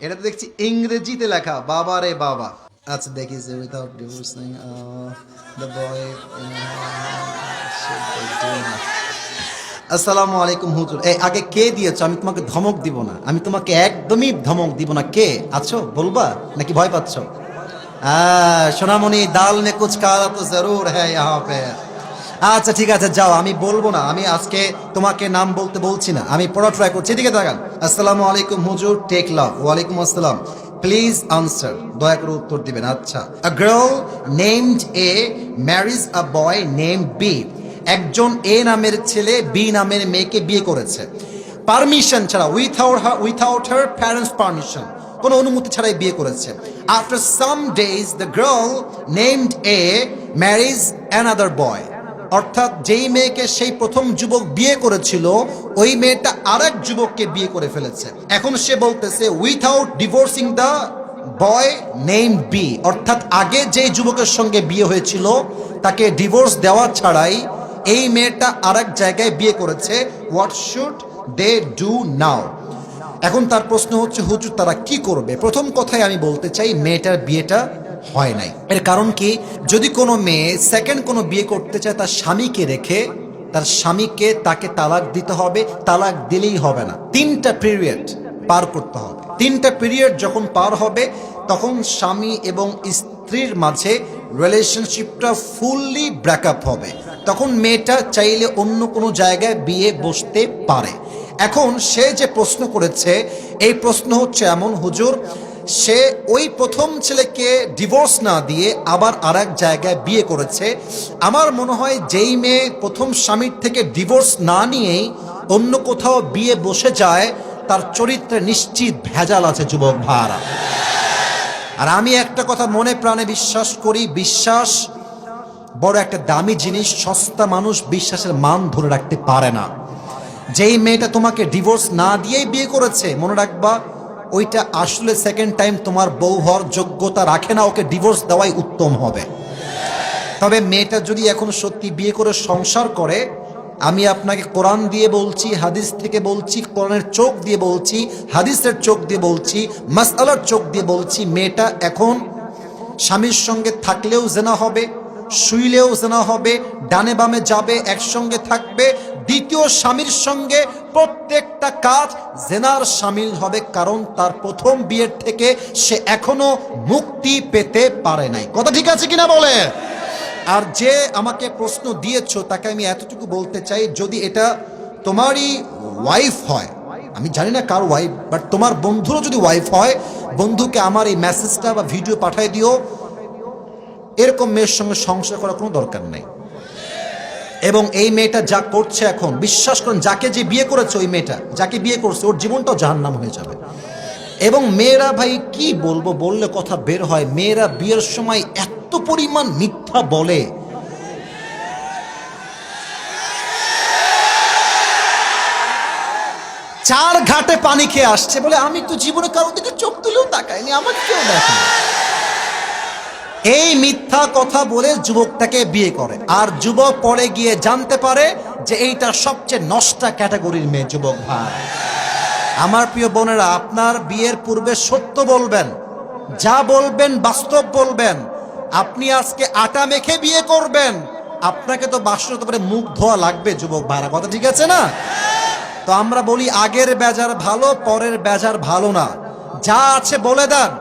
এটা তো দেখছি ইংরেজিতে লেখা, বাবা রে বাবা। আচ্ছা দেখি যে উইদাউট ডিভোর্সিং দ্য বয়। আসসালামু আলাইকুম হুজুর। এই আগে কে দিয়েছো? আমি তোমাকে ধমক দিব না, আমি তোমাকে একদমই ধমক দিব না। কে আছো বলবা নাকি ভয় পাচ্ছ? সোনামণি, দাল মে কুছ কালা তো জরুর হ্যায় ইহাঁ পে। আচ্ছা ঠিক আছে, যাও, আমি বলবো না। আমি আজকে তোমাকে নাম বলতে বলছি না, আমি পড়া ট্রাই করছি। এদিকে তাকান। আসসালামু আলাইকুম হুজুর, টেক লাভ। ওয়ালাইকুম আসসালাম। প্লিজ আনসার, দয়া করে উত্তর দিবেন। আচ্ছা, a girl named A marriage a boy name B. একজন এ নামের ছেলে বি নামের মেয়েকে বিয়ে করেছে পারমিশন ছাড়া, উইথাউট হার প্যারেন্টস পারমিশন, কোনো অনুমতি ছাড়াই বিয়ে করেছে। After some days the girl named A marriage another boy. অর্থাৎ যেই মেয়েকে সেই প্রথম যুবক বিয়ে করেছিল, ওই মেয়েটা আরেক যুবককে বিয়ে করে ফেলেছে। এখন সে বলতেছে without divorcing the boy name B, অর্থাৎ আগে যে যুবকের সঙ্গে বিয়ে হয়েছিল তাকে ডিভোর্স দেওয়া ছাড়াই এই মেয়েটা আরেক জায়গায় বিয়ে করেছে। What should they do now? এখন তার প্রশ্ন হচ্ছে হুজুর তারা কি করবে? প্রথম কথাই আমি বলতে চাই, মেয়েটার বিয়েটা হয় নাই। এর কারণ কি? যদি কোনো মেয়ে সেকেন্ড কোনো বিয়ে করতে চায় তার স্বামীকে রেখে, তার স্বামীকে তাকে তালাক দিতে হবে। তালাক দিলেই হবে না, 3টা পিরিয়ড পার করতে হবে। 3টা পিরিয়ড যখন পার হবে তখন স্বামী এবং স্ত্রীর মাঝে রিলেশনশিপটা ফুললি ব্রেকআপ হবে। তখন মেয়েটা চাইলে অন্য কোনো জায়গায় বিয়ে বসতে পারে। এখন সে যে প্রশ্ন করেছে, এই প্রশ্ন হচ্ছে এমন হুজুর, সে ওই প্রথম ছেলেকে ডিভোর্স না দিয়ে আবার আরেক জায়গায় বিয়ে করেছে। আমার মনে হয় যেই মেয়ে প্রথম স্বামীর থেকে ডিভোর্স না নিয়েই অন্য কোথাও বিয়ে বসে যায়, তার চরিত্রে নিশ্চিত ভেজাল আছে যুবক ভাইরা। আর আমি একটা কথা মনে প্রাণে বিশ্বাস করি, বিশ্বাস বড় একটা দামি জিনিস। সস্তা মানুষ বিশ্বাসের মান ধরে রাখতে পারে না। যেই মেয়েটা তোমাকে ডিভোর্স না দিয়েই বিয়ে করেছে, মনে রাখবা ওইটা আসলে সেকেন্ড টাইম তোমার বউ হওয়ার যোগ্যতা রাখে না। ওকে ডিভোর্স দেওয়াই উত্তম হবে। তবে মেয়েটা যদি এখন সত্যি বিয়ে করে সংসার করে, আমি আপনাকে কোরআন দিয়ে বলছি, হাদিস থেকে বলছি, কোরআনের চোখ দিয়ে বলছি, হাদিসের চোখ দিয়ে বলছি, মাসআলার চোখ দিয়ে বলছি, মেয়েটা এখন স্বামীর সঙ্গে থাকলেও জেনা হবে, শুইলেও জেনা হবে, ডানে বামে যাবে, একসঙ্গে থাকবে, দ্বিতীয় স্বামীর সঙ্গে প্রত্যেকটা কাজ জেনার শামিল হবে। কারণ তার প্রথম বিয়ের থেকে সে এখনো মুক্তি পেতে পারে নাই। কথা ঠিক আছে কিনা বলে? আর যে আমাকে প্রশ্ন দিয়েছো তাকে আমি এতটুকু বলতে চাই, যদি এটা তোমারই ওয়াইফ হয়, আমি জানি না কার ওয়াইফ, বাট তোমার বন্ধুরও যদি ওয়াইফ হয়, বন্ধুকে আমার এই মেসেজটা বা ভিডিও পাঠিয়ে দিও। এরকম মেয়ের সঙ্গে সংসার করার কোনো দরকার নেই। এবং এই মেয়েটা যা করছে এখন, বিশ্বাস করেন, যাকে যে বিয়ে করেছে, ওই মেয়েটা যাকে বিয়ে করছে, ওর জীবনটাও জাহান্নাম হয়ে যাবে। এবং মেয়েরা, ভাই কি বলবো, বললে কথা বের হয়, মেয়েরা বিয়ের সময় এত পরিমাণ মিথ্যা বলে। চার ঘাটে পানি খেয়ে আসছে বলে আমি তো জীবনে কারোর দিকে চোখ তুলেও তাকাইনি, আমাকে কেউ দেখে। এই মিথ্যা কথা বলে যুবকটাকে বিয়ে করে। আর যুবক পরে গিয়ে জানতে পারে যে এইটা সবচেয়ে নষ্টা ক্যাটাগরির মেয়ে। যুবক ভাই, আমার প্রিয় বোনেরা, আপনার বিয়ের পূর্বে সত্য বলবেন, যা বলবেন বাস্তব বলবেন। আপনি আজকে আটা মেখে বিয়ে করবেন, আপনাকে তো বাসতে পারে মুখ ধোয়া লাগবে। যুবক ভাইরা, কথা ঠিক আছে না? তো আমরা বলি আগের বেজার ভালো, পরের বেজার ভালো না। যা আছে বলে দেন,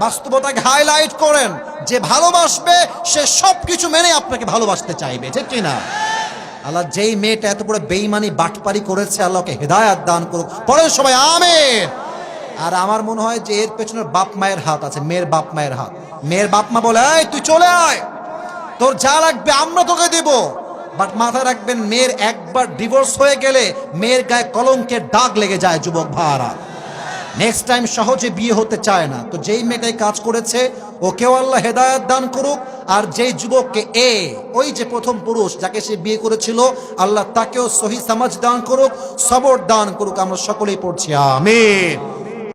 বাস্তবতাকে হাইলাইট করেন। যে ভালোবাসবে সে সবকিছু মেনে আপনাকে ভালোবাসতে চাইবে, ঠিক কিনা? আল্লাহ যেই মেয়েটা এত বড় বেঈমানি বাটপারি করেছে, আল্লাহকে হেদায়েত দান করুক। পড়েন সবাই আমিন। আর আমার মনে হয় যে এর পেছনে বাপ মায়ের হাত আছে, মেয়ের বাপ মায়ের হাত। মেয়ের বাপ মা বলে, এই তুই চলে আয়, তোর যা লাগবে আমরা তোকে দেব। বাট মাথায় রাখবেন, মেয়ের একবার ডিভোর্স হয়ে গেলে মেয়ের গায়ে কলঙ্কের দাগ লেগে যায়। যুবক ভাইরা, নেক্সট টাইম সহজে বিয়ে হতে চায় না। তো যেই মেয়েটাই কাজ করেছে, ওকেও আল্লাহ হেদায়েত দান করুক। আর যেই যুবককে ওই যে প্রথম পুরুষ যাকে সে বিয়ে করেছিল, আল্লাহ তাকেও সহি সমাজ দান করুক, সবর দান করুক। আমরা সকলেই পড়ছি আমিন।